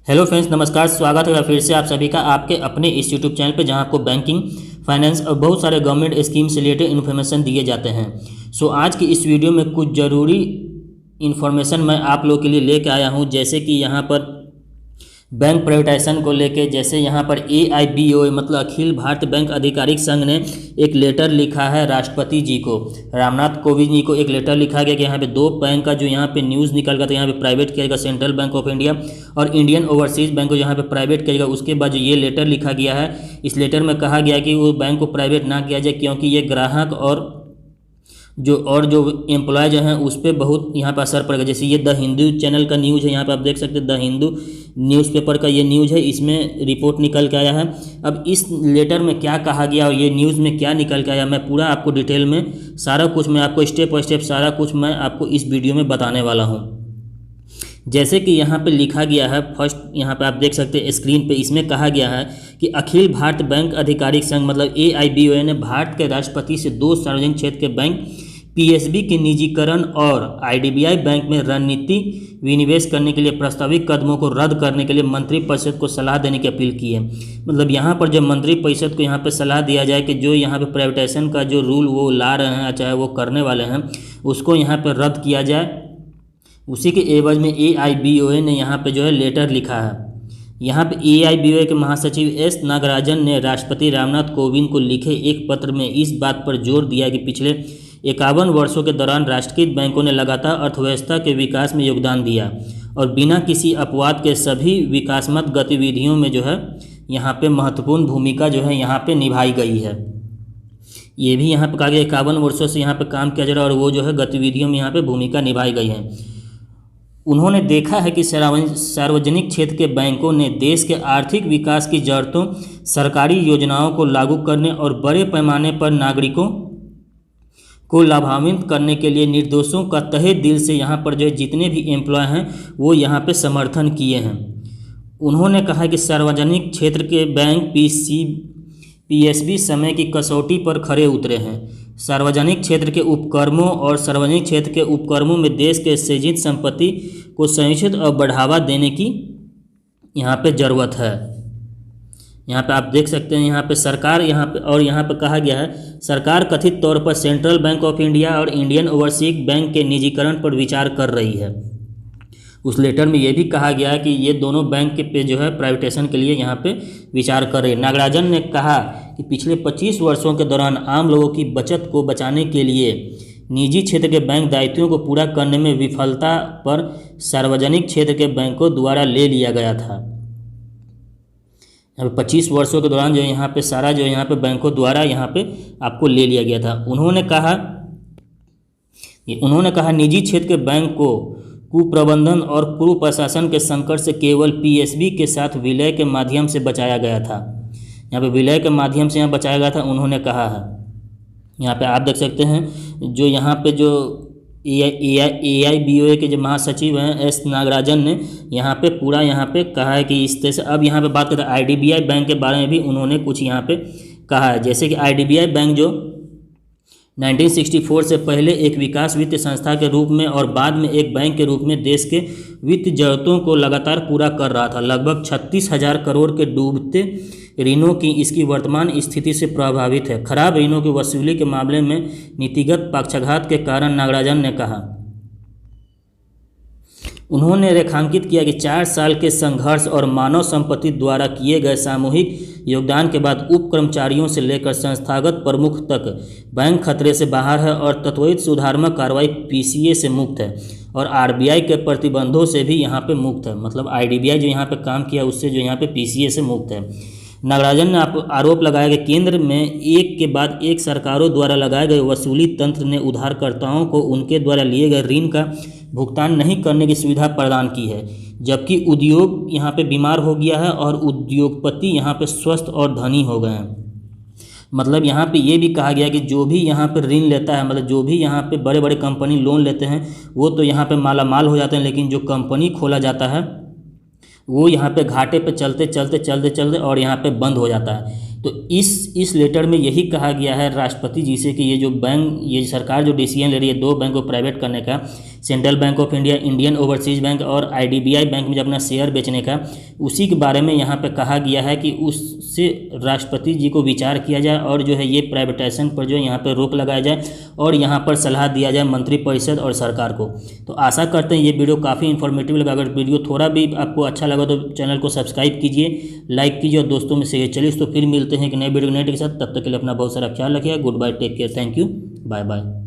Hello friends, नमस्कार। स्वागत है फिर से आप सभी का आपके अपने इस यूट्यूब चैनल पे, जहां आपको बैंकिंग, फाइनेंस और बहुत सारे गवर्नमेंट स्कीम से रिलेटेड इन्फॉर्मेशन दिए जाते हैं। आज की इस वीडियो में कुछ ज़रूरी इन्फॉर्मेशन मैं आप लोगों के लिए लेके आया हूं, जैसे कि यहां पर बैंक प्राइवेटाइजेशन को लेके, जैसे यहाँ पर AIBOA मतलब अखिल भारतीय बैंक अधिकारिक संघ ने एक लेटर लिखा है राष्ट्रपति जी को, रामनाथ कोविंद जी को एक लेटर लिखा गया कि यहाँ पे दो बैंक का जो यहाँ पे न्यूज़ निकल गया था, यहाँ पे प्राइवेट किया गया, सेंट्रल बैंक ऑफ इंडिया और इंडियन ओवरसीज़ बैंक को यहाँ पे प्राइवेट किया गया। उसके बाद जो ये लेटर लिखा गया है, इस लेटर में कहा गया कि वो बैंक को प्राइवेट ना किया जाए, क्योंकि ये ग्राहक और जो एम्प्लॉय जो हैं उस पर बहुत यहाँ पर असर पड़ेगा। जैसे ये द हिंदू चैनल का न्यूज़ है, यहाँ पे आप देख सकते हैं द हिंदू न्यूज़पेपर का ये न्यूज़ है, इसमें रिपोर्ट निकल के आया है। अब इस लेटर में क्या कहा गया और ये न्यूज़ में क्या निकल के आया, मैं पूरा आपको डिटेल में सारा कुछ मैं आपको स्टेप बाय स्टेप सारा कुछ मैं आपको इस वीडियो में बताने वाला हूँ। जैसे कि यहाँ पे लिखा गया है, फर्स्ट यहाँ पे आप देख सकते हैं स्क्रीन पे, इसमें कहा गया है कि अखिल भारतीय बैंक अधिकारिक संघ मतलब AIBOA ने भारत के राष्ट्रपति से दो सार्वजनिक क्षेत्र के बैंक PSB के निजीकरण और IDBI बैंक में रणनीति विनिवेश करने के लिए प्रस्तावित कदमों को रद्द करने के लिए मंत्रिपरिषद को सलाह देने की अपील की है। मतलब यहाँ पर जब मंत्रिपरिषद को यहाँ पे सलाह दिया जाए कि जो यहाँ पे प्राइवेटाइजेशन का जो रूल वो ला रहे हैं, चाहे वो करने वाले हैं, उसको यहाँ पर रद्द किया जाए, उसी के एवज में AIBOA ने यहाँ पे जो है लेटर लिखा है। यहाँ पे AIBOA के महासचिव S नागराजन ने राष्ट्रपति रामनाथ कोविंद को लिखे एक पत्र में इस बात पर जोर दिया कि पिछले 51 वर्षों के दौरान राष्ट्रीयकृत बैंकों ने लगातार अर्थव्यवस्था के विकास में योगदान दिया और बिना किसी अपवाद के सभी विकासात्मक गतिविधियों में जो है यहाँ पे महत्वपूर्ण भूमिका जो है यहाँ पे निभाई गई है। ये भी यहाँ पे कहा गया 51 वर्षों से यहाँ पे काम किया जा रहा है और वो जो है गतिविधियों में यहाँ पे भूमिका निभाई गई है। उन्होंने देखा है कि सार्वजनिक क्षेत्र के बैंकों ने देश के आर्थिक विकास की जरूरतों, सरकारी योजनाओं को लागू करने और बड़े पैमाने पर नागरिकों को लाभान्वित करने के लिए निर्देशों का तहे दिल से यहाँ पर जो है जितने भी एम्प्लॉय हैं वो यहाँ पे समर्थन किए हैं। उन्होंने कहा कि सार्वजनिक क्षेत्र के बैंक PSB समय की कसौटी पर खरे उतरे हैं। सार्वजनिक क्षेत्र के उपक्रमों और सार्वजनिक क्षेत्र के उपक्रमों में देश के सृजित संपत्ति को संरक्षित और बढ़ावा देने की यहाँ पे ज़रूरत है। यहाँ पे आप देख सकते हैं, यहाँ पे सरकार यहाँ पे कहा गया है सरकार कथित तौर पर सेंट्रल बैंक ऑफ इंडिया और इंडियन ओवरसीज बैंक के निजीकरण पर विचार कर रही है। उस लेटर में ये भी कहा गया है कि ये दोनों बैंक के पे जो है प्राइवेटाइजेशन के लिए यहाँ पे विचार कर रहे हैं। नागराजन ने कहा कि पिछले 25 वर्षों के दौरान आम लोगों की बचत को बचाने के लिए निजी क्षेत्र के बैंक दायित्वों को पूरा करने में विफलता पर सार्वजनिक क्षेत्र के बैंकों द्वारा ले लिया गया था। 25 वर्षों के दौरान जो यहाँ पे सारा जो यहाँ पे बैंकों द्वारा यहाँ पे आपको ले लिया गया था। उन्होंने कहा निजी क्षेत्र के बैंक को कुप्रबंधन और पूर्व प्रशासन के संकट से केवल PSB के साथ विलय के माध्यम से बचाया गया था। यहाँ पे विलय के माध्यम से यहाँ बचाया गया था, उन्होंने कहा है। यहाँ पे आप देख सकते हैं जो यहाँ पे जो AIBOA के जो महासचिव हैं S नागराजन ने यहाँ पे पूरा यहाँ पे कहा है कि इस तरह से। अब यहाँ पे बात करते हैं IDBI बैंक के बारे में भी उन्होंने कुछ यहाँ पे कहा है। जैसे कि IDBI बैंक जो 1964 से पहले एक विकास वित्त संस्था के रूप में और बाद में एक बैंक के रूप में देश के वित्त जरूरतों को लगातार पूरा कर रहा था। लगभग 36,000 करोड़ के डूबते ऋणों की इसकी वर्तमान स्थिति से प्रभावित है। खराब ऋणों की वसूली के मामले में नीतिगत पक्षाघात के कारण नागराजन ने कहा। उन्होंने रेखांकित किया कि 4 साल के संघर्ष और मानव संपत्ति द्वारा किए गए सामूहिक योगदान के बाद उप कर्मचारियों से लेकर संस्थागत प्रमुख तक बैंक खतरे से बाहर है और त्वरित सुधारात्मक कार्रवाई PCA से मुक्त है और RBI के प्रतिबंधों से भी यहाँ पे मुक्त है। मतलब IDBI जो यहाँ पे काम किया उससे जो यहाँ पे PCA से मुक्त है। नागराजन ने आरोप लगाया कि केंद्र में एक के बाद एक सरकारों द्वारा लगाए गए वसूली तंत्र ने उधारकर्ताओं को उनके द्वारा लिए गए ऋण का भुगतान नहीं करने की सुविधा प्रदान की है, जबकि उद्योग यहाँ पे बीमार हो गया है और उद्योगपति यहाँ पे स्वस्थ और धनी हो गए हैं। मतलब यहाँ पे ये भी कहा गया कि जो भी यहाँ पे ऋण लेता है, मतलब जो भी यहाँ पे बड़े बड़े कंपनी लोन लेते हैं वो तो यहाँ पे माला माल हो जाते हैं, लेकिन जो कंपनी खोला जाता है वो यहाँ पे घाटे पे चलते और यहाँ पे बंद हो जाता है। तो इस लेटर में यही कहा गया है राष्ट्रपति जी से कि ये जो बैंक, ये सरकार जो डिसीजन ले रही है दो बैंक को प्राइवेट करने का, central bank of India, Indian overseas bank और IDBI बैंक में जब अपना शेयर बेचने का, उसी के बारे में यहाँ पे कहा गया है कि उससे राष्ट्रपति जी को विचार किया जाए और जो है ये प्राइवेटाइजेशन पर जो है यहाँ पर रोक लगाया जाए और यहाँ पर सलाह दिया जाए मंत्रिपरिषद और सरकार को। तो आशा करते हैं ये वीडियो काफ़ी इन्फॉर्मेटिव लगा। अगर वीडियो थोड़ा भी आपको अच्छा लगा तो चैनल को सब्सक्राइब कीजिए, लाइक कीजिए और दोस्तों में शेयर। चलिए तो फिर मिलते हैं एक नए वीडियो नए के साथ, तब तक के लिए अपना बहुत सारा ख्याल रखिएगा। Goodbye, take care, thank you, bye bye.